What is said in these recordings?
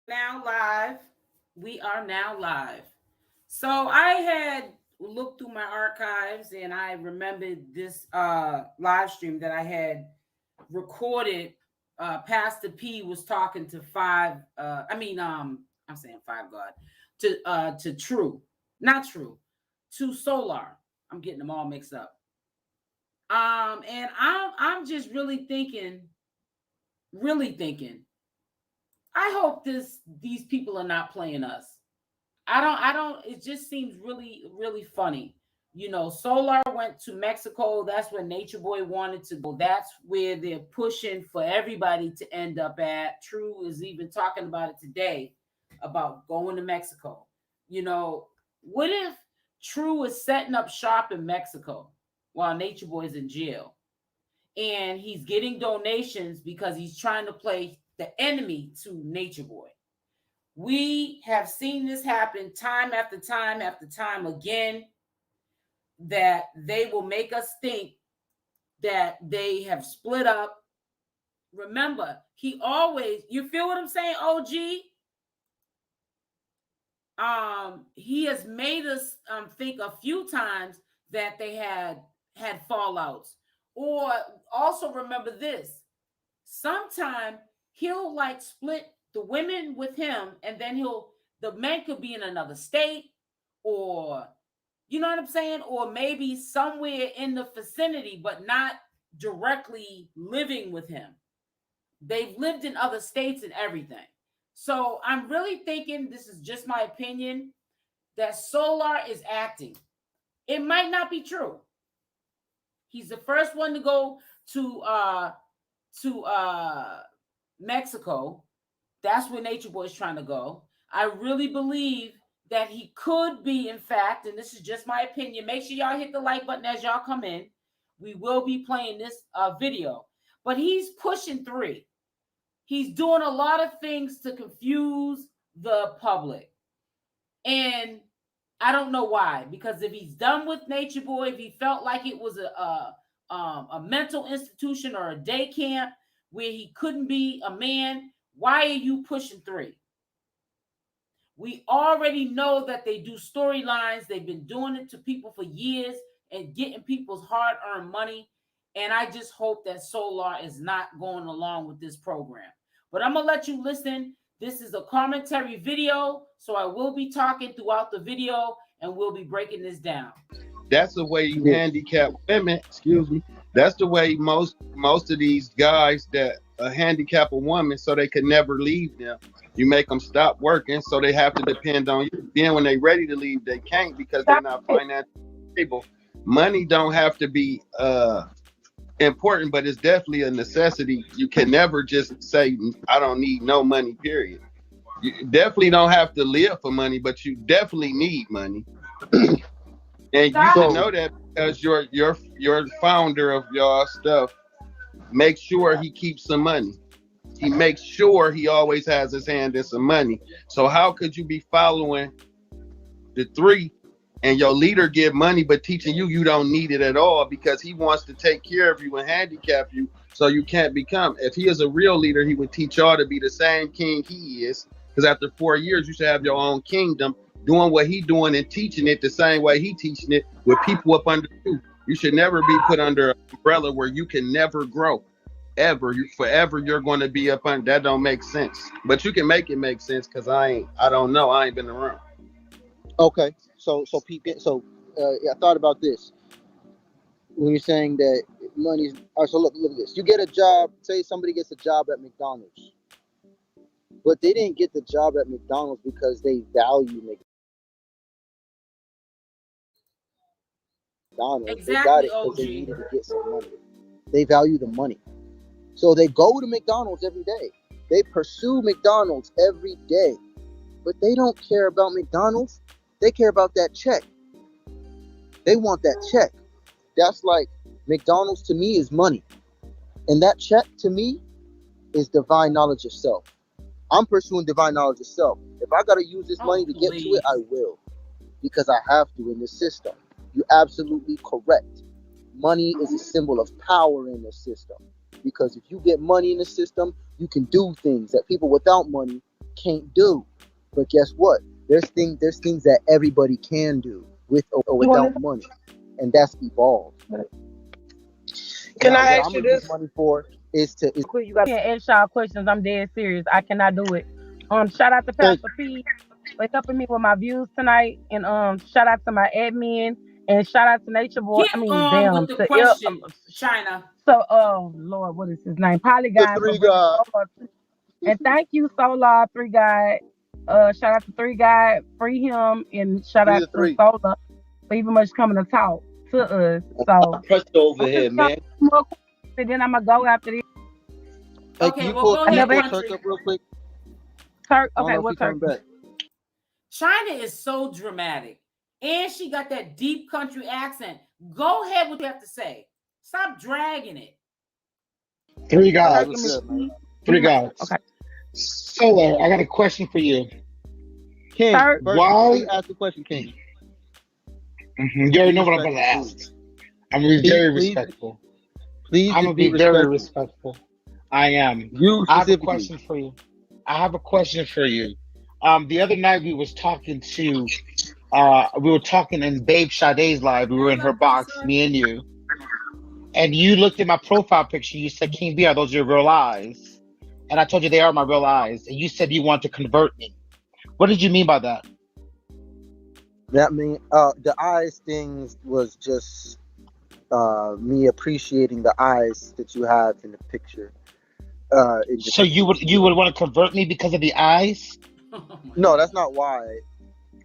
Now live. We are now live. So I had looked through my archives and I remembered this live stream that I had recorded. Pastor P was talking to I'm saying five God to True, not True, to Solar. I'm getting them all mixed up. And I'm just really thinking I hope these people are not playing us. I don't it just seems really funny. You know, Solar went to Mexico. That's where Nature Boy wanted to go. That's where they're pushing for everybody to end up at. True is even talking about it today about going to Mexico. You know, what if True is setting up shop in Mexico while Nature Boy is in jail? And he's getting donations because he's trying to play the enemy to Nature Boy. We have seen this happen time after time after time again, that they will make us think that they have split up. Remember, he always, you feel what I'm saying, OG? He has made us think a few times that they had fallouts. Or also remember this, sometime he'll like split the women with him, and then the men could be in another state, or you know what I'm saying, or maybe somewhere in the vicinity, but not directly living with him. They've lived in other states and everything. So I'm really thinking, this is just my opinion, that Solar is acting. It might not be true. He's the first one to go to Mexico. That's where Nature Boy is trying to go. I really believe that he could be, in fact, and this is just my opinion. Make sure y'all hit the like button as y'all come in. We will be playing this video. But he's pushing 3. He's doing a lot of things to confuse the public. And I don't know why. Because if he's done with Nature Boy, if he felt like it was a mental institution or a day camp where he couldn't be a man, why are you pushing 3? We already know that they do storylines. They've been doing it to people for years and getting people's hard-earned money. And I just hope that Solar is not going along with this program. But I'm going to let you listen. This is a commentary video, so I will be talking throughout the video, and we'll be breaking this down. That's the way you handicap women. Excuse me. That's the way most of these guys that handicap a woman so they could never leave them. You make them stop working, so they have to depend on you. Then when they're ready to leave, they can't because they're not financially stable. Money don't have to be important, but it's definitely a necessity. You can never just say, I don't need no money, period. You definitely don't have to live for money, but you definitely need money. And you should know that because your founder of y'all stuff makes sure he keeps some money. He makes sure he always has his hand in some money. So how could you be following the 3 and your leader give money but teaching you don't need it at all because he wants to take care of you and handicap you so you can't become? If he is a real leader, he would teach y'all to be the same king he is, because after 4 years you should have your own kingdom, doing what he doing and teaching it the same way he teaching it with people up under you. You should never be put under an umbrella where you can never grow. Ever. Forever you're going to be up under. That don't make sense. But you can make it make sense because I don't know. I ain't been around. Okay. So I thought about this. When you're saying that money's... All right, so look at this. You get a job. Say somebody gets a job at McDonald's. But they didn't get the job at McDonald's because they value McDonald's. Exactly, they got it OG. because they needed to get some money. They value the money. So they go to McDonald's every day. They pursue McDonald's every day. But they don't care about McDonald's. They care about that check. They want that check. That's like McDonald's to me is money. And that check to me is divine knowledge of self. I'm pursuing divine knowledge of self. If I got to use this money to get to it, I will. Because I have to in this system. You're absolutely correct. Money is a symbol of power in the system. Because if you get money in the system, you can do things that people without money can't do. But guess what? There's things that everybody can do with or without money, and that's evolved. Can Now, I what ask I'm you gonna use this? money for is Quick, you got to ask y'all questions. I'm dead serious. I cannot do it. Shout out to Pastor P for helping me with my views tonight, and shout out to my admin, and shout out to Natureboy. Get on with the question, China. So, Lord, what is his name? Poly the Guy for three bringing God. Solar. And thank you, Solar 3 Guy. Shout out to 3 Guy, free him, and shout Three out to to three. Solar for even much coming to talk to us. So Pressed over I'm here, just gonna man. more questions, and then I'm gonna go after this. Hey, Okay, can you well, go ahead, pull country. Turk up real quick? Turk, I don't okay, know if what he's coming Turk? back. China is so dramatic, and she got that deep country accent. Go ahead with what you have to say. Stop dragging it. Three Hey, gods. what's good, man? Three gods. Okay. Solar, I got a question for you. King, Turk. first, Why? before you ask the question, King. You already Be know what I'm going to respectful, ask. I'm going to be very please. respectful. Please I'm just going to be be very respectful. respectful. I am. You I have a specifically. question for you. I have a question for you. The other night we was talking to, we were talking in Babe Sade's live. We were in her box, me and you. And you looked at my profile picture. You said, King B, are those your real eyes? And I told you they are my real eyes. And you said you want to convert me. What did you mean by that? That mean the eyes things was just me appreciating the eyes that you have in the picture. So you would want to convert me because of the eyes? No, that's not why.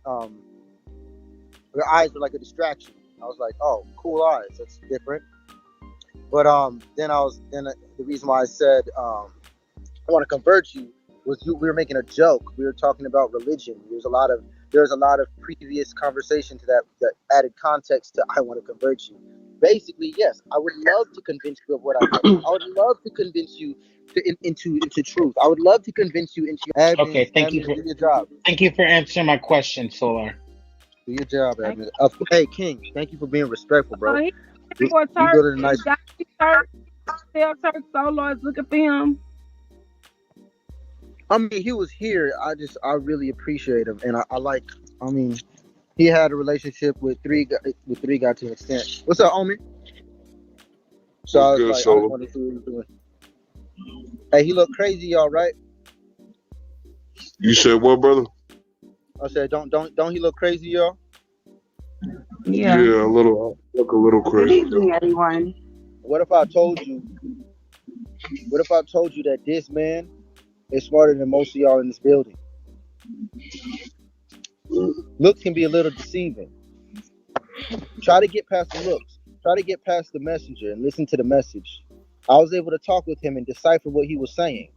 Your eyes were like a distraction. I was like, oh, cool eyes. That's different. But then the reason why I said I want to convert you was we were making a joke. We were talking about religion. There's a lot of previous conversation to that added context to I want to convert you. Basically, yes, I would love to convince you of what I know. I would love to convince you into truth. I would love to convince you into your admin. Okay, thank you do your job. Thank you for answering my question, Solar. Do your job, admin. Hey, King, thank you for being respectful, bro. He We for Turk. go to the nice. Turk. Tell Turk Solar is looking for him. I mean, he was here. I really appreciate him, and I like. I mean, he had a relationship with three guy to an extent. What's up, Omen? So I was like, I just wanted to see what he was doing. Hey, he look crazy, y'all, right? You said what, brother? I said, don't he look crazy, y'all? Yeah, a little. Look a little crazy. Good evening, everyone. What if I told you that this man is smarter than most of y'all in this building? Looks can be a little deceiving. Try to get past the looks. Try to get past the messenger and listen to the message. I was able to talk with him and decipher what he was saying.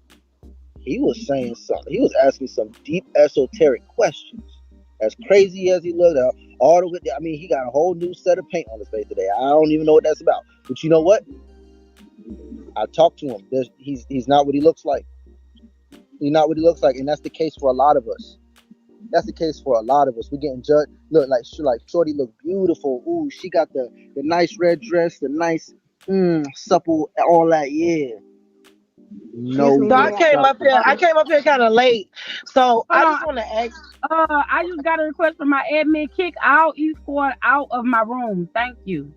He was saying something. He was asking some deep esoteric questions. As crazy as he looked out, all the way. I mean, he got a whole new set of paint on his face today. I don't even know what that's about. But you know what? I talked to him. He's not what he looks like. He's not what he looks like, and that's the case for a lot of us. We're getting judged. Look, like Shorty look beautiful. Ooh, she got the nice red dress, the nice supple, all that. Yeah. No. So I came up here kind of late. So I just want to ask. I just got a request from my admin. Kick all E Squad out of my room. Thank you.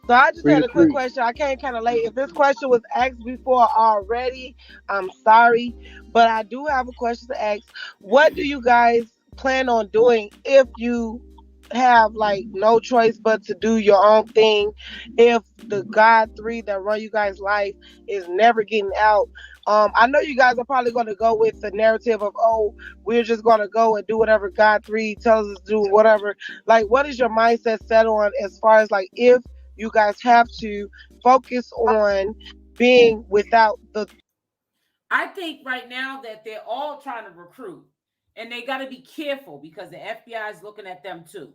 So I just had a quick question. I came kind of late. If this question was asked before already, I'm sorry. But I do have a question to ask. What do you guys plan on doing if you have like no choice but to do your own thing? If the God 3 that run you guys' life is never getting out, I know you guys are probably going to go with the narrative of, oh, we're just going to go and do whatever God 3 tells us to do, whatever. Like, what is your mindset set on as far as like if you guys have to focus on being without the? I think right now that they're all trying to recruit, and they got to be careful because the FBI is looking at them too.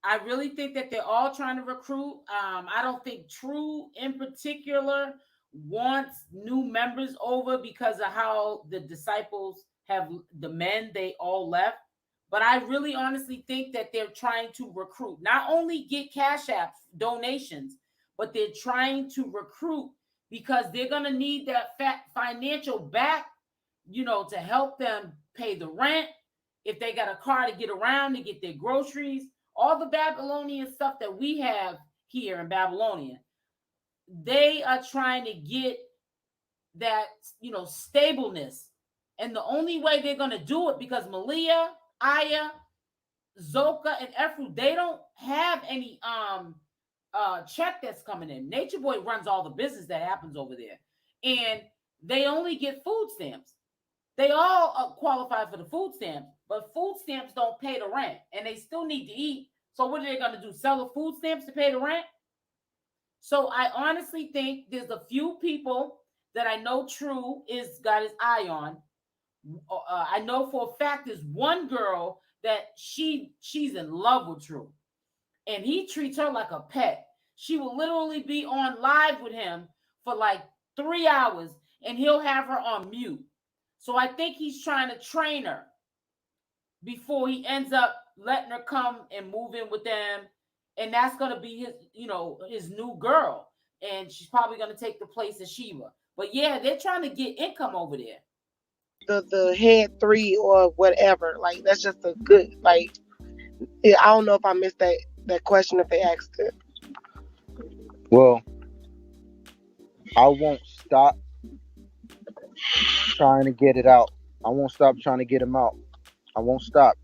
I really think that they're all trying to recruit. I don't think True in particular wants new members over because of how the disciples have the men they all left. But I really honestly think that they're trying to recruit, not only get cash app donations, but they're trying to recruit because they're gonna need that financial back, to help them pay the rent. If they got a car to get around to get their groceries, all the Babylonian stuff that we have here in Babylonia, they are trying to get that, stableness. And the only way they're going to do it, because Malia, Aya, Zoka, and Ephru, they don't have any check that's coming in. Nature Boy runs all the business that happens over there. And they only get food stamps. They all qualify for the food stamps, but food stamps don't pay the rent, and they still need to eat. So what are they going to do? Sell the food stamps to pay the rent? So I honestly think there's a few people that I know True is got his eye on. I know for a fact there's one girl that she's in love with True, and he treats her like a pet. She will literally be on live with him for like 3 hours, and he'll have her on mute. So I think he's trying to train her before he ends up letting her come and move in with them. And that's going to be his, his new girl. And she's probably going to take the place of Sheba. But yeah, they're trying to get income over there. The head 3 or whatever. Like, that's just a good, like, I don't know if I missed that question if they asked it. Well, I won't stop trying to get it out. I won't stop trying to get him out. I won't stop.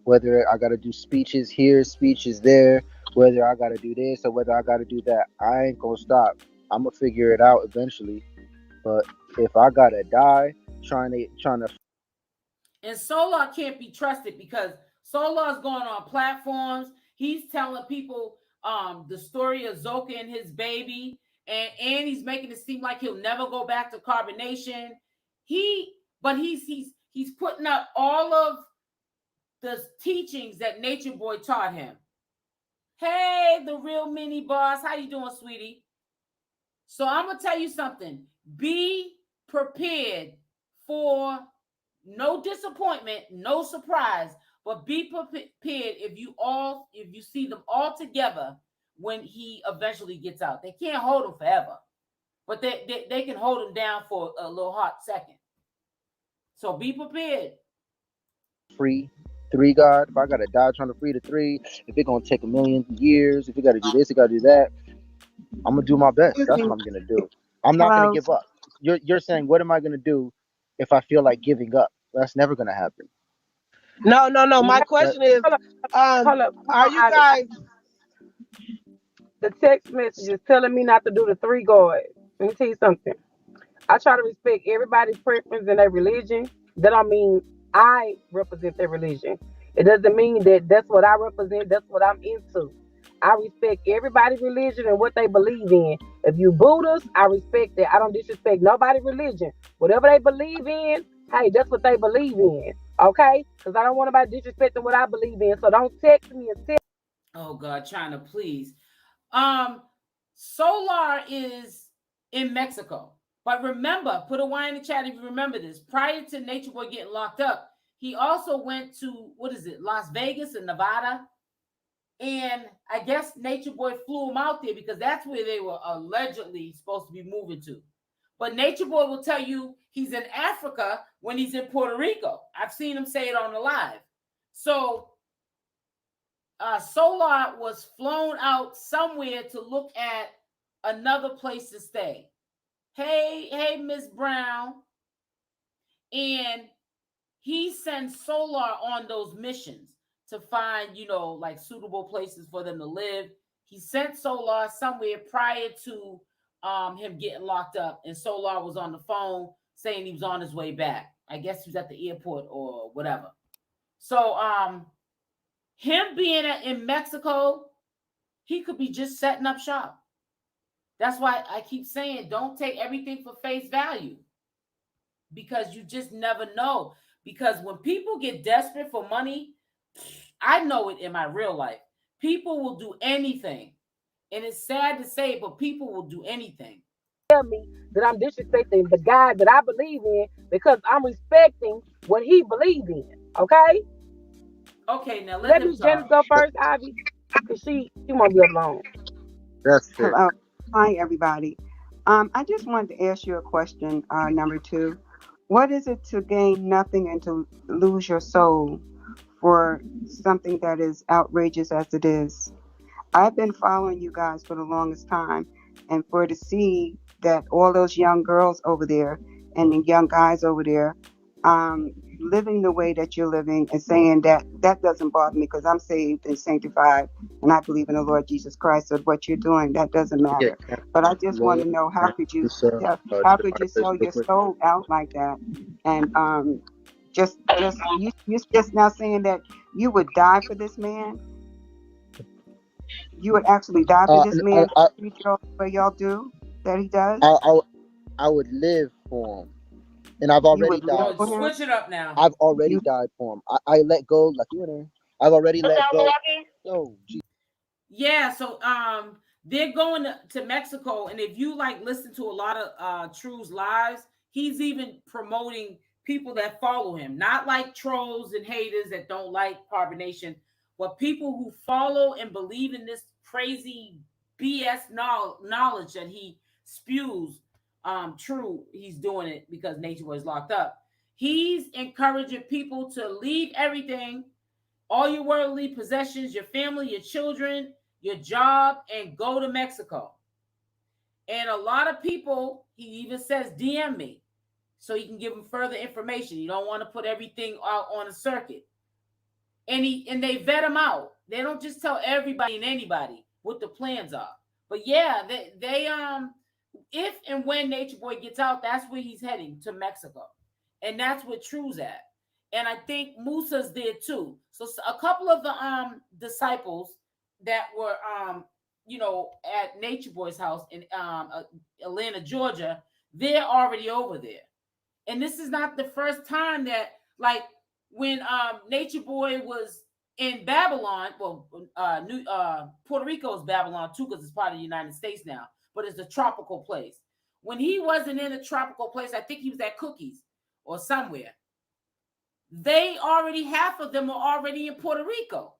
Whether I got to do speeches here, speeches there, whether I got to do this or whether I got to do that, I ain't going to stop. I'm going to figure it out eventually. But if I got to die trying to. And Solar can't be trusted because Solar's going on platforms. He's telling people the story of Zoka and his baby. And he's making it seem like he'll never go back to carbonation. But he's putting up all of the teachings that Nature Boy taught him. Hey, the real mini boss. How you doing, sweetie? So I'm going to tell you something. Be prepared for no disappointment, no surprise, but be prepared if you see them all together when he eventually gets out. They can't hold him forever, but they can hold him down for a little hot second. So be prepared. Free 3 God. If I gotta die trying to free the 3, if it's gonna take 1,000,000 years, if we gotta do this, we gotta do that, I'm gonna do my best. That's what I'm gonna do. I'm not gonna give up. You're saying, what am I gonna do if I feel like giving up? That's never gonna happen. No. My question is, hold up. are you guys? The text message is telling me not to do the 3 God. Let me tell you something. I try to respect everybody's preference and their religion. That don't mean I represent their religion. It doesn't mean that that's what I represent. That's what I'm into. I respect everybody's religion and what they believe in. If you Buddhist, I respect that. I don't disrespect nobody's religion. Whatever they believe in, hey, that's what they believe in. Okay? Because I don't want nobody disrespecting what I believe in. So don't text me and tell. Oh God, China, please. Solar is in Mexico. But remember, put a Y in the chat if you remember this. Prior to Nature Boy getting locked up, he also went to, Las Vegas in Nevada. And I guess Nature Boy flew him out there because that's where they were allegedly supposed to be moving to. But Nature Boy will tell you he's in Africa when he's in Puerto Rico. I've seen him say it on the live. So Solar was flown out somewhere to look at another place to stay. Hey, Miss Brown. And he sends Solar on those missions to find, like suitable places for them to live. He sent Solar somewhere prior to him getting locked up. And Solar was on the phone saying he was on his way back. I guess he was at the airport or whatever. So him being in Mexico, he could be just setting up shop. That's why I keep saying don't take everything for face value, because you just never know. Because when people get desperate for money, I know it in my real life. People will do anything. And it's sad to say, but people will do anything. Tell me that I'm disrespecting the guy that I believe in because I'm respecting what he believes in. Okay? Okay, now let me Janice go first, Ivy. Because she won't be alone. That's fair. Hi, everybody. I just wanted to ask you a question, number two. What is it to gain nothing and to lose your soul for something that is outrageous as it is? I've been following you guys for the longest time, and for to see that all those young girls over there and the young guys over there living the way that you're living and saying that that doesn't bother me because I'm saved and sanctified and I believe in the Lord Jesus Christ. So what you're doing, that doesn't Yeah, matter. But I just want to Roland, know can I just how define could you a person sell real your quick? soul out like that? And just you just now saying that you would die for this man. You would actually die for this man to treat y'all the way y'all do that he does. I would live for him, and I've You already would live died Oh, for for him. him. switch it up now. I've already You died for him. I let go, lucky winner. I've already let go. Oh, gee. Yeah, so they're going to Mexico, and if you like listen to a lot of True's lives, he's even promoting people that follow him, not like trolls and haters that don't like carbonation, but people who follow and believe in this crazy BS knowledge that he spews. True, he's doing it because Nature Boy is locked up. He's encouraging people to leave everything, all your worldly possessions, your family, your children, your job, and go to Mexico. And a lot of people, he even says, DM me so you can give them further information. You don't want to put everything out on a circuit. And they vet them out. They don't just tell everybody and anybody what the plans are. But yeah, they if and when Nature Boy gets out, that's where he's heading, to Mexico. And that's where True's at. And I think Musa's there too. So a couple of the disciples that were at Nature Boy's house in Atlanta, Georgia, they're already over there. And this is not the first time that, like, when Nature Boy was in Babylon, well, Puerto Rico's Babylon too, because it's part of the United States now, but it's a tropical place. When he wasn't in a tropical place, I think he was at Cookies or somewhere. They already, half of them are already in Puerto Rico.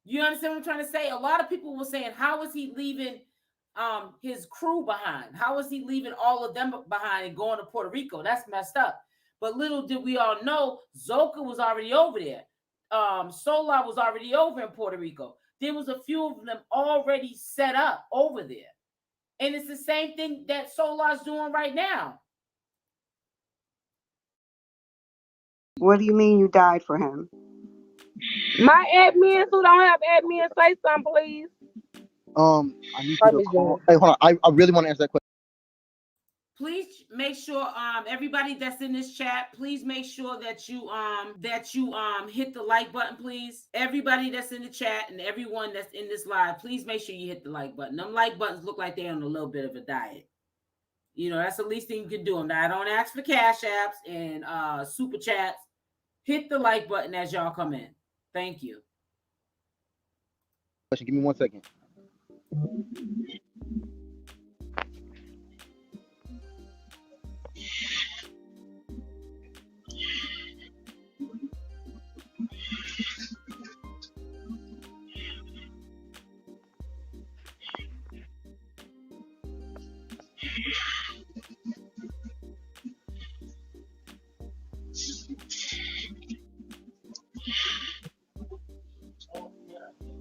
You understand what I'm trying to say? A lot of people were saying, how is he leaving his crew behind? How is he leaving all of them behind and going to Puerto Rico? That's messed up. But little did we all know, Zoka was already over there. Solar was already over in Puerto Rico. There was a few of them already set up over there. And it's the same thing that Solar's doing right now. What do you mean you died for him? My admins who don't have admins, say something, please. I need you to call. Hey, hold on. I really want to answer that question. Please make sure everybody that's in this chat, please make sure that you hit the like button, please. Everybody that's in the chat and everyone that's in this live, please make sure you hit the like button. Them like buttons look like they're on a little bit of a diet. You know, that's the least thing you can do. Now, I don't ask for cash apps and super chats. Hit the like button as y'all come in. Thank you. Give me 1 second.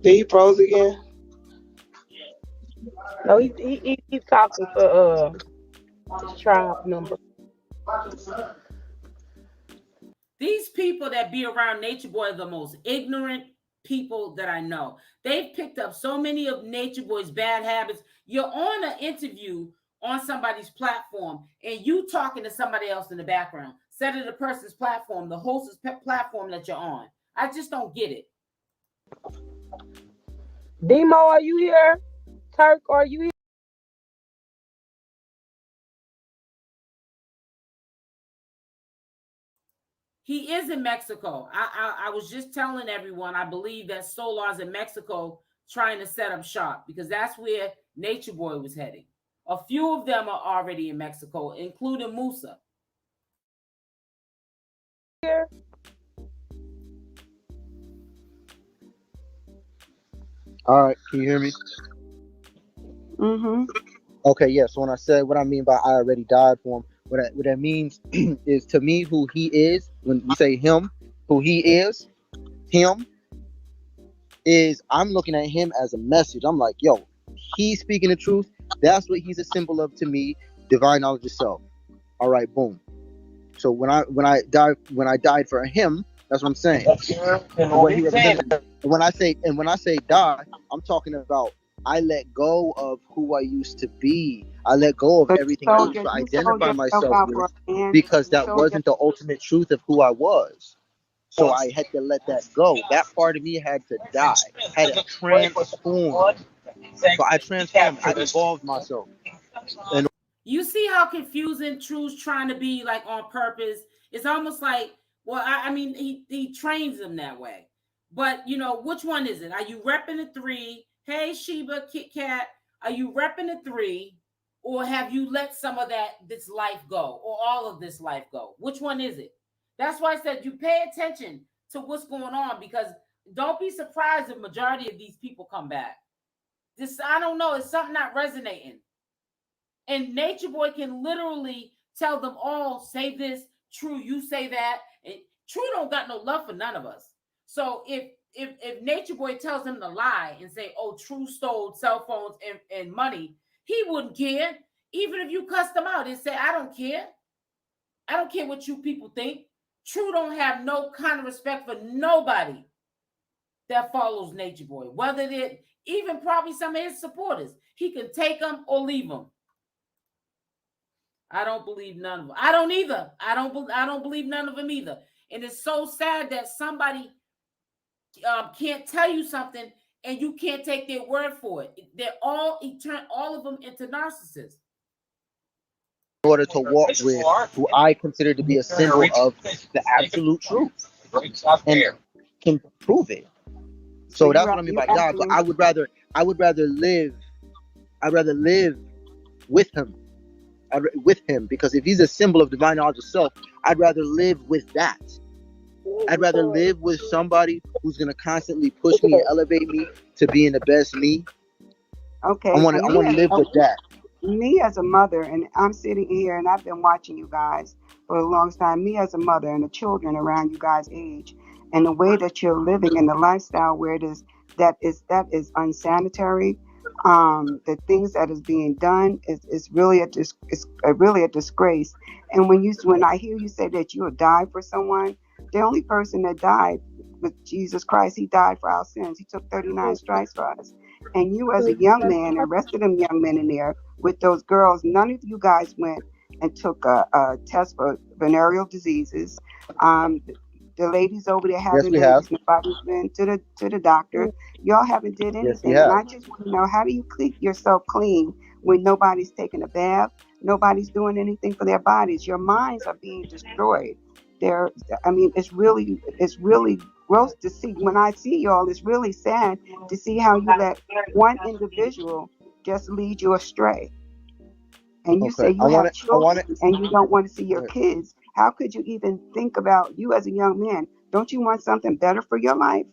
Did he froze again? No, he's talking for his tribe number. These people that be around Nature Boy are the most ignorant people that I know. They've picked up so many of Nature Boy's bad habits. You're on an interview on somebody's platform and you talking to somebody else in the background. Set of the person's platform, the host's platform that you're on. I just don't get it. Demo, are you here? Turk, are you here? He is in Mexico. I was just telling everyone, I believe that Solar's in Mexico trying to set up shop because that's where Nature Boy was heading. A few of them are already in Mexico, including Musa. Here. All right, can you hear me? Mm-hmm. Okay, yeah. So when I said what I mean by I already died for him, what that means is to me who he is. When we say him, who he is, him is I'm looking at him as a message. I'm like, yo, he's speaking the truth. That's what he's a symbol of to me. Divine knowledge of self. All right, boom. So when I died for him, that's what I'm saying. And what he represented. When I say die, I'm talking about I let go of who I used to be. I let go of So everything I used to you sold identify yourself myself out for with a man. because You that sold wasn't the ultimate truth of who I was. So I had to let that go. That part of me had to die, had to transform. So I transformed. I evolved myself. And You see how confusing Truth's trying to be, like, on purpose? It's almost like, well, I mean, he trains them that way. But, you know, which one is it? Are you repping the 3? Hey, Sheba, Kit Kat, are you repping the 3? Or have you let some of this life go, or all of this life go? Which one is it? That's why I said you pay attention to what's going on, because don't be surprised if majority of these people come back. I don't know, it's something not resonating. And Nature Boy can literally tell them all, say this, True, you say that. And True don't got no love for none of us. So if Nature Boy tells him to lie and say, oh, True stole cell phones and money, he wouldn't care. Even if you cussed him out and say, I don't care. I don't care what you people think. True don't have no kind of respect for nobody that follows Nature Boy. Whether they're even probably some of his supporters. He can take them or leave them. I don't believe none of them. I don't either. I don't believe none of them either. And it's so sad that somebody can't tell you something and you can't take their word for it. They're all of them into narcissists. in order to walk with who I consider to be a symbol of the absolute truth and can prove it. So that's what I mean by die. But I would rather live with him. With him, because if he's a symbol of divine knowledge of self, I'd rather live with that. I'd rather live with somebody who's gonna constantly push me and elevate me to being the best me. Okay. I want to live with that. Me as a mother, and I'm sitting here and I've been watching you guys for a long time. Me as a mother and the children around you guys' age, and the way that you're living and the lifestyle where that is unsanitary. The things that is being done is really really a disgrace. And when I hear you say that you would die for someone, the only person that died was Jesus Christ. He died for our sins. He took 39 stripes for us. And you as a young man, and the rest of them young men in there with those girls, none of you guys went and took a test for venereal diseases. The ladies over there having babies, nobody's been to the doctor. Y'all haven't did anything. And I just want to know, how do you keep yourself clean when nobody's taking a bath, nobody's doing anything for their bodies? Your minds are being destroyed. It's really gross to see. When I see y'all, it's really sad to see how you let one individual just lead you astray. And you say you have children and you don't want to see your kids. How could you even think about you as a young man? Don't you want something better for your life?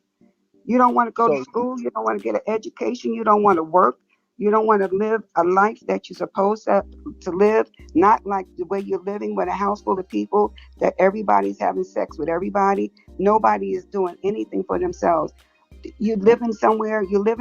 You don't want to go to school. You don't want to get an education. You don't want to work. You don't want to live a life that you're supposed to live, not like the way you're living with a house full of people that everybody's having sex with everybody. Nobody is doing anything for themselves. You're living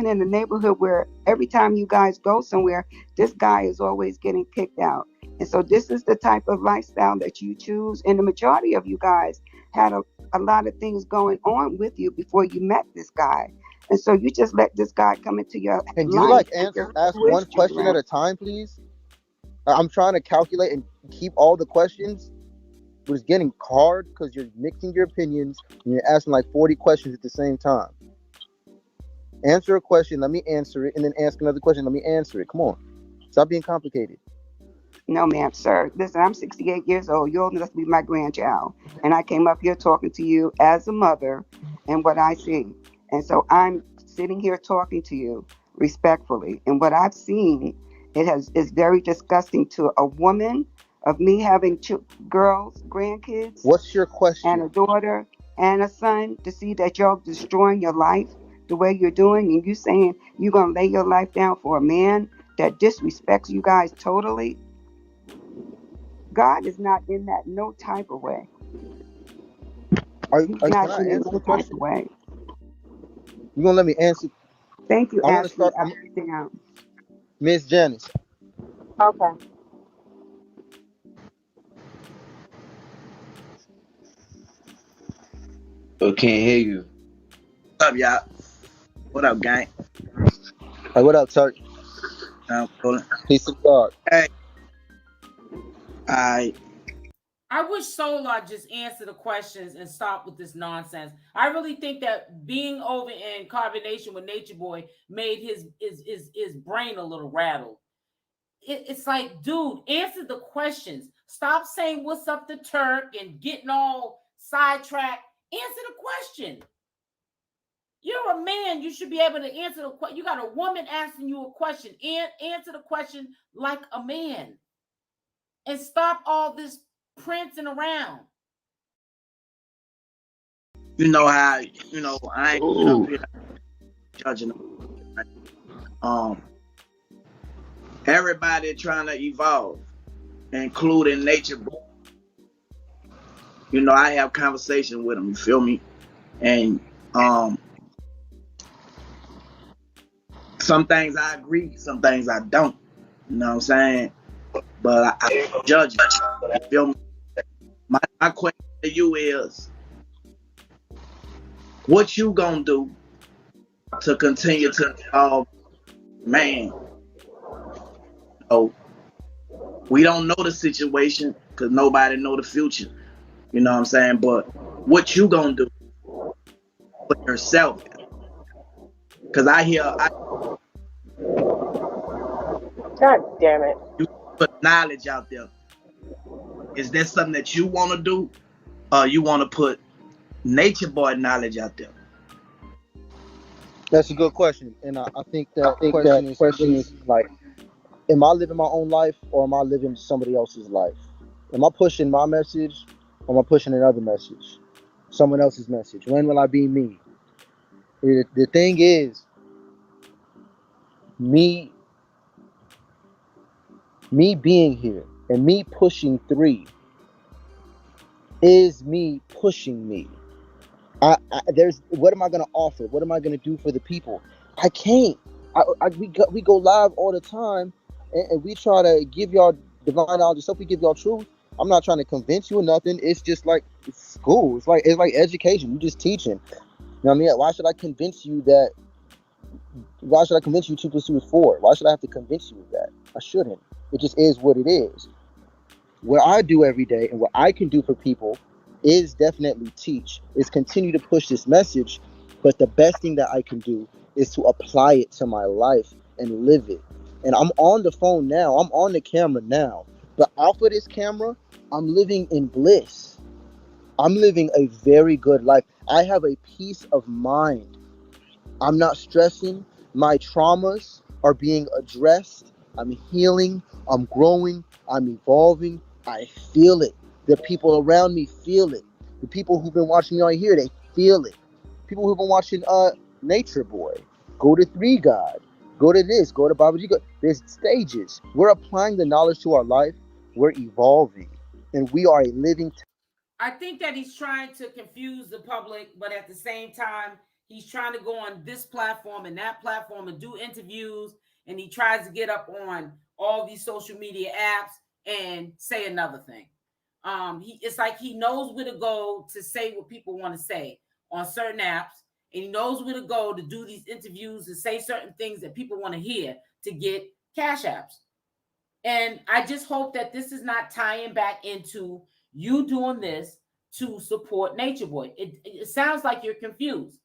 in a neighborhood where every time you guys go somewhere, this guy is always getting kicked out. And so this is the type of lifestyle that you choose. And the majority of you guys had a lot of things going on with you before you met this guy. And so you just let this guy come into your life. Can you ask one question at a time, please? I'm trying to calculate and keep all the questions, but it's getting hard because you're mixing your opinions and you're asking like 40 questions at the same time. Answer a question, let me answer it, and then ask another question, let me answer it. Come on. Stop being complicated. No, ma'am, sir. Listen, I'm 68 years old. You're old enough to be my grandchild. And I came up here talking to you as a mother and what I see. And so I'm sitting here talking to you respectfully. And what I've seen, is very disgusting to a woman of me having girls, grandkids. What's your question? And a daughter and a son, to see that y'all destroying your life the way you're doing, and you saying you're going to lay your life down for a man that disrespects you guys totally, God is not in that no type of way. He's Can not I in it answer no the type question? of way. You gonna let me answer? Thank you, I want to Ashley. start. I'll sit down. Miss Janice. Okay. Oh, can't hear you. What's up, y'all? What up, gang? Hey, what up, Turk? I'm coolin'. Peace of God. Hey, I I wish Solar just answer the questions and stop with this nonsense. I really think that being over in combination with Nature Boy made his brain a little rattled. It's like, dude, answer the questions. Stop saying what's up to Turk and getting all sidetracked. Answer the question. You're a man. You should be able to answer the question. You got a woman asking you a question. Answer the question like a man. And stop all this prancing around. you know how I ain't up Oh, here judging them. Everybody trying to evolve, including Nature Boy. I have conversation with them. You feel me? And some things I agree, some things I don't. You know what I'm saying? But I judge it. You feel me? My question to you is, what you gonna do to continue to evolve, man? We don't know the situation because nobody know the future. You know what I'm saying? But what you gonna do for yourself? Because God damn it. you put knowledge out there. Is that something that you want to do? You want to put Nature Boy knowledge out there? That's a good question, and I think that question is like, am I living my own life or am I living somebody else's life? Am I pushing my message or am I pushing another message? Someone else's message? When will I be me? The thing is, me being here and me pushing 3 is me pushing me. There's what am I gonna offer? What am I gonna do for the people? I can't. We go live all the time, and we try to give y'all divine knowledge. So we give y'all truth. I'm not trying to convince you or nothing. It's just like it's school. It's like education. You just teaching. You know what I mean? Why should I convince you that? Why should I convince you 2 + 2 is 4? Why should I have to convince you of that? I shouldn't. It just is what it is. What I do every day and what I can do for people is definitely teach, is continue to push this message. But the best thing that I can do is to apply it to my life and live it. And I'm on the phone now. I'm on the camera now. But off of this camera, I'm living in bliss. I'm living a very good life. I have a peace of mind. I'm not stressing. My traumas are being addressed. I'm healing. I'm growing. I'm evolving. I feel it. The people around me feel it. The people who've been watching me on here, they feel it. People who've been watching Nature Boy, go to 3 God, go to this, go to 𝗪𝗔𝗧𝗖𝗛. There's stages. We're applying the knowledge to our life. We're evolving, and we are a living. I think that he's trying to confuse the public, but at the same time, he's trying to go on this platform and that platform and do interviews, and he tries to get up on all these social media apps and say another thing. It's like he knows where to go to say what people want to say on certain apps, and he knows where to go to do these interviews and say certain things that people want to hear to get cash apps. And I just hope that this is not tying back into you doing this to support Nature Boy. It sounds like you're confused.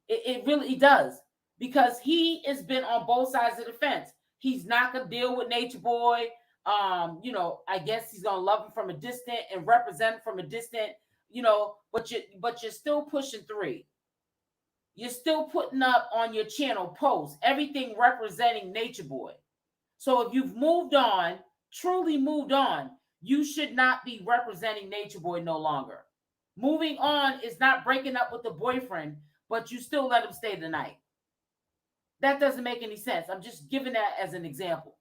It really does, because he has been on both sides of the fence. He's not gonna deal with Nature Boy. I guess he's gonna love him from a distant and represent him from a distant. But you're still pushing 3. You're still putting up on your channel posts everything representing Nature Boy. So if you've moved on, truly moved on, you should not be representing Nature Boy no longer. Moving on is not breaking up with the boyfriend, but you still let him stay the night. That doesn't make any sense. I'm just giving that as an example.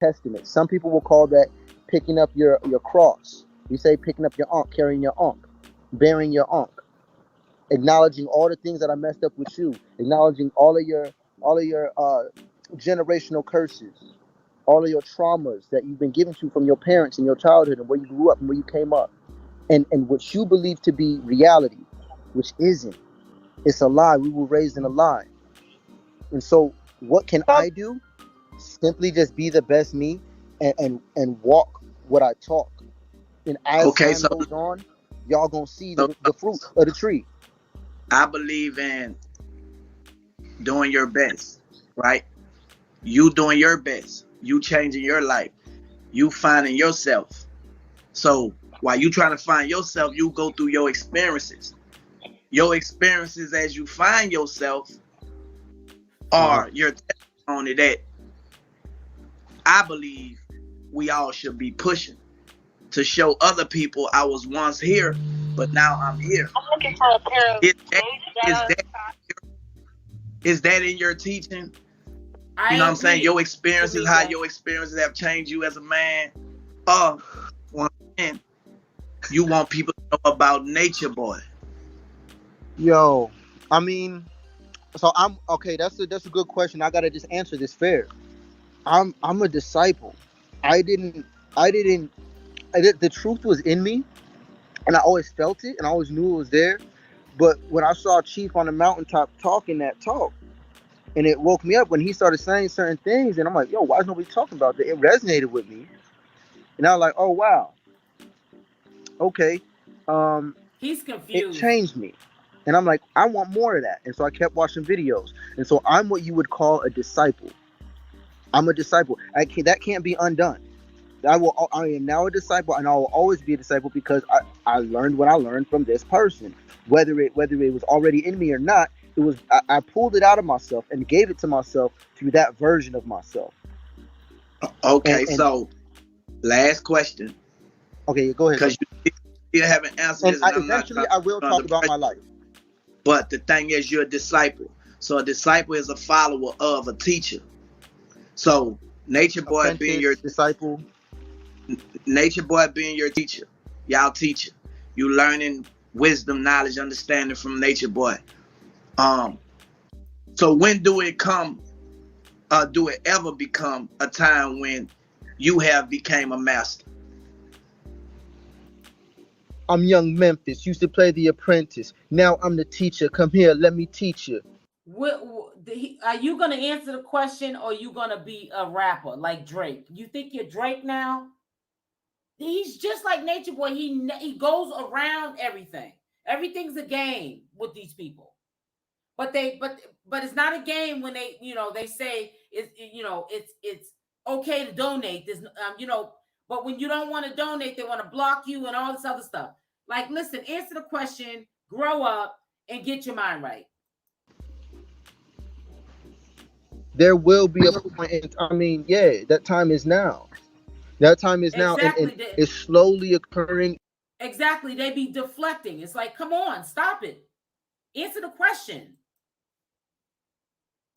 Testament. Some people will call that picking up your cross. You say picking up your ankh, carrying your ankh, bearing your ankh, acknowledging all the things that I messed up with you, acknowledging all of your generational curses, all of your traumas that you've been given to from your parents in your childhood and where you grew up and where you came up, and what you believe to be reality, which isn't. It's a lie. We were raised in a lie. And so what can I do? Simply just be the best me and walk what I talk. And as time goes on, y'all gonna see the fruit of the tree. I believe in doing your best, right? You doing your best. You changing your life. You finding yourself. So while you trying to find yourself, you go through your experiences. Your experiences as you find yourself are your testimony that I believe we all should be pushing to show other people I was once here, but now I'm here. I'm looking for a pair of is that in your teaching? You know what I'm saying? Your experiences, how your experiences have changed you as a man. Once again, you want people to know about Natureboy. Yo, I mean, so I'm okay. That's a good question. I gotta just answer this fair. I'm a disciple. The truth was in me, and I always felt it, and I always knew it was there. But when I saw Chief on the mountaintop talking that talk, and it woke me up when he started saying certain things, and I'm like, yo, why is nobody talking about that? It resonated with me, and I was like, oh wow, okay. He's confused. It changed me, and I'm like, I want more of that, and so I kept watching videos, and so I'm what you would call a disciple. I'm a disciple. That can't be undone. I am now a disciple, and I will always be a disciple because I learned what I learned from this person. Whether it was already in me or not, it was I pulled it out of myself and gave it to myself through that version of myself. Okay, so last question. Okay, go ahead. Because you haven't answered this. And eventually I will talk about my life. But the thing is, you're a disciple. So a disciple is a follower of a teacher. So Natureboy being your disciple. Natureboy being your teacher. Y'all teacher. You learning wisdom, knowledge, understanding from Natureboy. So when do it ever become a time when you have became a master? I'm young Memphis, used to play the apprentice. Now I'm the teacher. Come here, let me teach you. Are you going to answer the question, or are you going to be a rapper like Drake? You think you're Drake now? He's just like Natureboy. He goes around everything. Everything's a game with these people. But it's not a game when they say it's okay to donate. There's but when you don't want to donate, they want to block you and all this other stuff. Like, listen, answer the question, grow up, and get your mind right. There will be a point. That time is now. That time is now, and it's slowly occurring. Exactly. They be deflecting. It's like, come on, stop it. Answer the question.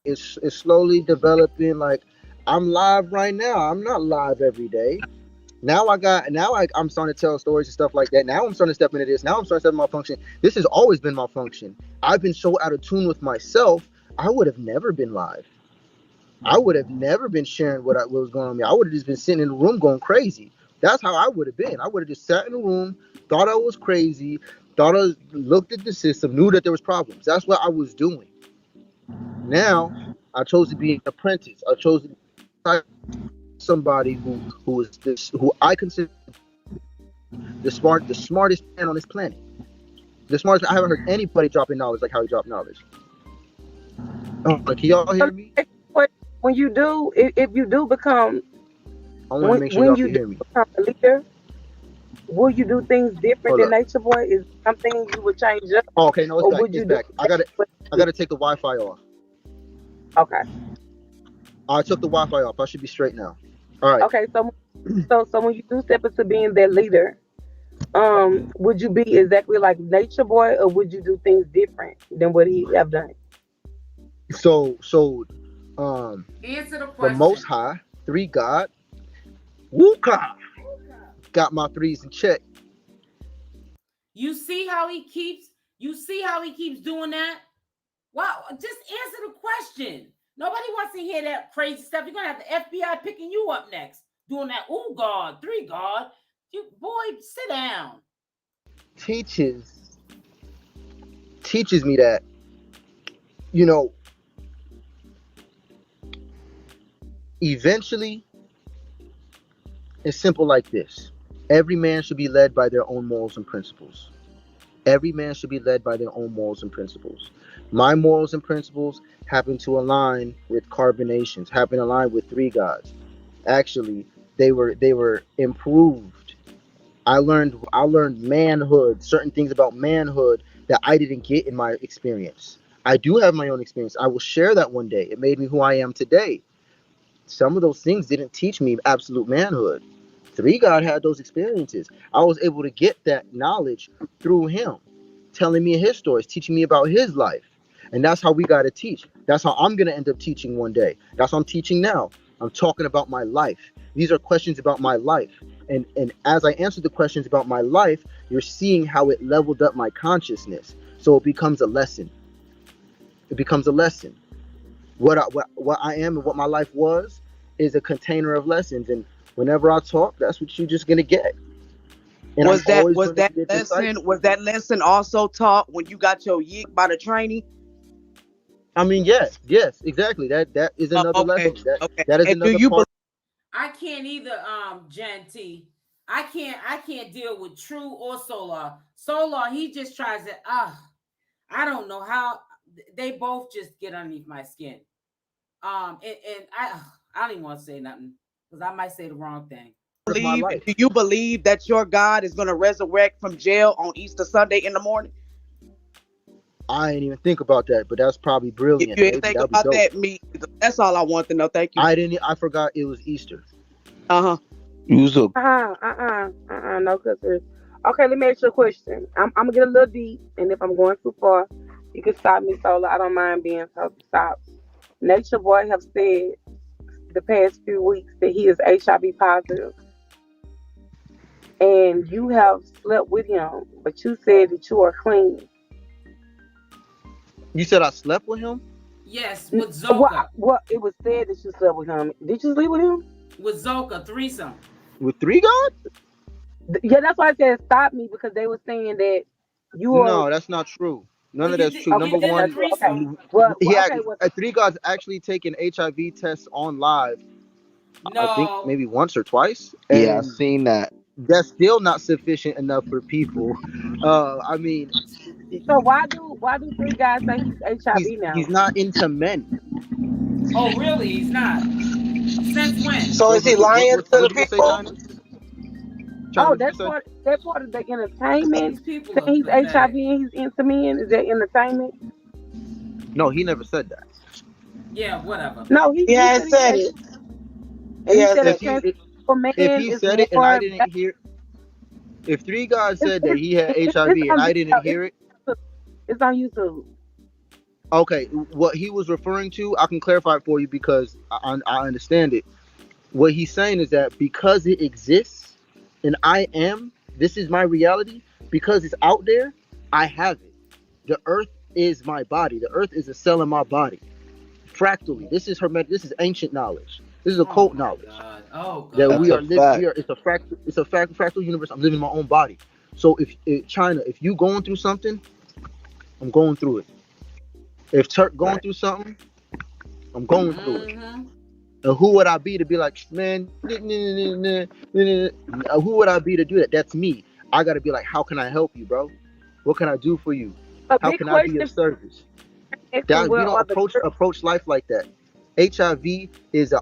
It's slowly developing. Like, I'm live right now. I'm not live every day. I'm starting to tell stories and stuff like that. Now I'm starting to step into this. Now I'm starting to step into my function. This has always been my function. I've been so out of tune with myself, I would have never been live. I would have never been sharing what was going on with me. I would have just been sitting in the room going crazy. That's how I would have been. I would have just sat in the room, thought I was crazy, looked at the system, knew that there was problems. That's what I was doing. Now, I chose to be an apprentice. I chose to be somebody who I consider the smartest man on this planet. The smartest. I haven't heard anybody dropping knowledge like how he dropped knowledge. Can y'all hear me? When you do, if you do become, I want to make sure y'all can hear me. Become a leader, will you do things different than Natureboy? Is something you would change up? Oh, okay, no, it's back. I gotta take the Wi-Fi off. Okay. I took the Wi-Fi off. I should be straight now. All right. Okay, so when you do step into being that leader, would you be exactly like Natureboy, or would you do things different than what he have done? So Answer the the question. Most High, three God, Wuka, got my threes in check. You see how he keeps doing that? Wow, just answer the question. Nobody wants to hear that crazy stuff. You're gonna have the FBI picking you up next, doing that. Oh God, three God. You boy, sit down. Teaches me that, you know, eventually it's simple like this. Every man should be led by their own morals and principles. Every man should be led by their own morals and principles. My morals and principles happen to align with carbonations, happen to align with three gods. Actually, they were improved. I learned manhood, certain things about manhood that I didn't get in my experience. I do have my own experience. I will share that one day. It made me who I am today. Some of those things didn't teach me absolute manhood. Three God had those experiences. I was able to get that knowledge through him, telling me his stories, teaching me about his life. And that's how we got to teach. That's how I'm going to end up teaching one day. That's what I'm teaching now. I'm talking about my life. These are questions about my life. And as I answer the questions about my life, you're seeing how it leveled up my consciousness. So it becomes a lesson. It becomes a lesson. What I am and what my life was is a container of lessons. And whenever I talk, that's what you're just going to get. And was that lesson also taught when you got your yeek by the trainee? I mean, yes, exactly. That is another lesson. That is another part. I can't either, Gen T. I can't deal with True or Solar. Solar, he just tries to. I don't know how they both just get underneath my skin. And I don't even want to say nothing because I might say the wrong thing. Do you believe that your God is going to resurrect from jail on Easter Sunday in the morning? I didn't even think about that, but that's probably brilliant. You didn't think about that, me? That's all I want to know. Thank you. I forgot it was Easter. No cookies. Okay, let me ask you a question. I'm gonna get a little deep, and if I'm going too far, you can stop me, Solo. I don't mind being stopped. Natureboy have said the past few weeks that he is HIV positive, and you have slept with him, but you said that you are clean. You said I slept with him? Yes, with Zoka. What it was said that you slept with him. Did you sleep with him? With Zoka, threesome. With three gods? Yeah, that's why I said stop me, because they were saying that you are. No, that's not true. None of that's true. Number one, three gods actually taken HIV tests on live. No. I think maybe once or twice. Yeah, I've seen that. That's still not sufficient enough for people. I mean, so why do three guys say he's HIV now? He's not into men. Oh, really? He's not. Since when? So is he lying to the people? That's part of the entertainment. Saying he's HIV and he's into men. Is that entertainment? No, he never said that. Yeah, whatever. No, he said it. If he said it and I didn't hear, if three guys said that he had HIV and I didn't hear it, it's on YouTube. Okay, what he was referring to, I can clarify it for you because I understand it. What he's saying is that because it exists and this is my reality, because it's out there, I have it. The earth is my body. The earth is a cell in my body. Fractally. This is ancient knowledge. This is occult knowledge. God. That we are living. It's a fractal universe. I'm living my own body. So if China, if you going through something, I'm going through it. If Turk going through something, I'm going through it. And who would I be to be like, man, who would I be to do that? That's me. I got to be like, how can I help you, bro? What can I do for you? How can I be of service? We don't approach life like that. HIV is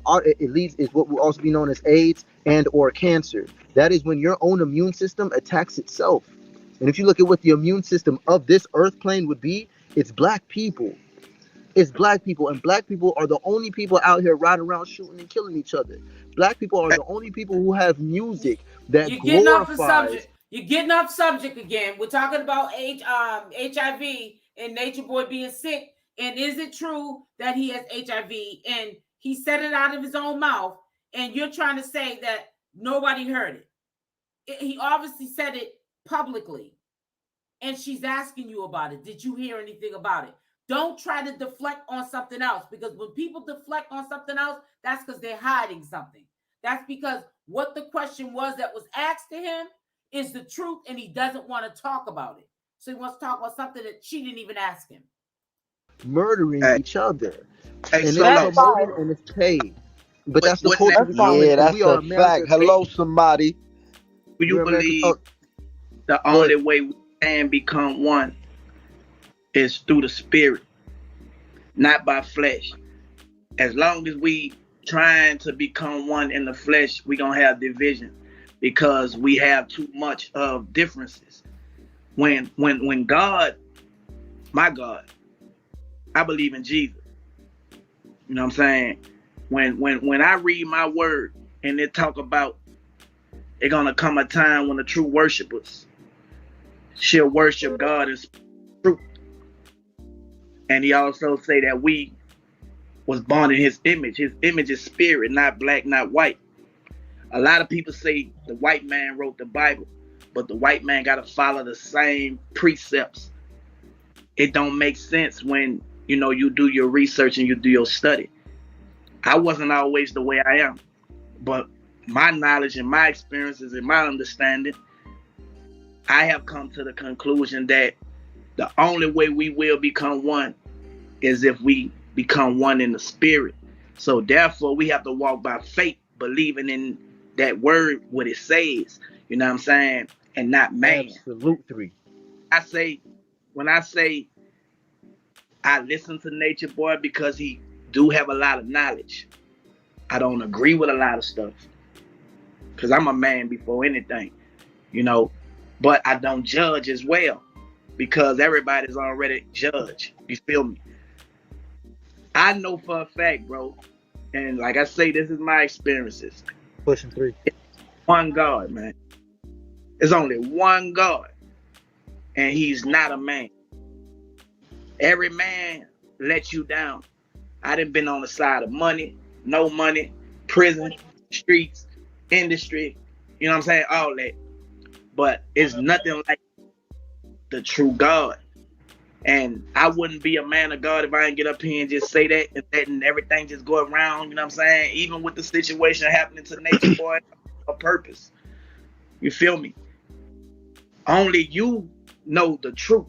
what will also be known as AIDS and or cancer. That is when your own immune system attacks itself. And if you look at what the immune system of this earth plane would be, it's black people. It's black people, and black people are the only people out here riding around shooting and killing each other. Black people are the only people who have music that glorifies. You're getting off subject again. We're talking about HIV and Natureboy being sick And is it true that he has HIV? And he said it out of his own mouth. And you're trying to say that nobody heard it. He obviously said it publicly. And she's asking you about it. Did you hear anything about it? Don't try to deflect on something else, because when people deflect on something else, that's because they're hiding something. That's because what the question was that was asked to him is the truth, and he doesn't want to talk about it. So he wants to talk about something that she didn't even ask him. Murdering each other. Hey, And so it's promoted and it's paid. But that's the culture we live in. Yeah, that's We are a fact. America's Hello, somebody. do you believe the only way we can become one is through the spirit, not by flesh? As long as we trying to become one in the flesh, we gonna have division because we have too much of differences. When God, my God, I believe in Jesus. You know what I'm saying? When I read my word and it talk about it gonna come a time when the true worshipers shall worship God in truth. And he also say that we was born in his image. His image is spirit, not black, not white. A lot of people say the white man wrote the Bible, but the white man got to follow the same precepts. It don't make sense when, you know, you do your research and you do your study. I wasn't always the way I am, but my knowledge and my experiences and my understanding, I have come to the conclusion that the only way we will become one is if we become one in the spirit. So therefore we have to walk by faith, believing in that word, what it says, you know what I'm saying, and not man. Absolutely. When I say I listen to Natureboy because he do have a lot of knowledge, I don't agree with a lot of stuff because I'm a man before anything, you know, but I don't judge as well because everybody's already judged. You feel me? I know for a fact, bro, and like I say, this is my experiences. Pushing 3. It's one God, man. There's only one God, and he's not a man. Every man lets you down. I done been on the side of money, no money, prison, streets, industry, you know what I'm saying, all that. But it's nothing like the true God. And I wouldn't be a man of God if I didn't get up here and just say that and everything just go around, you know what I'm saying? Even with the situation happening to Natureboy, a purpose. You feel me? Only you know the truth.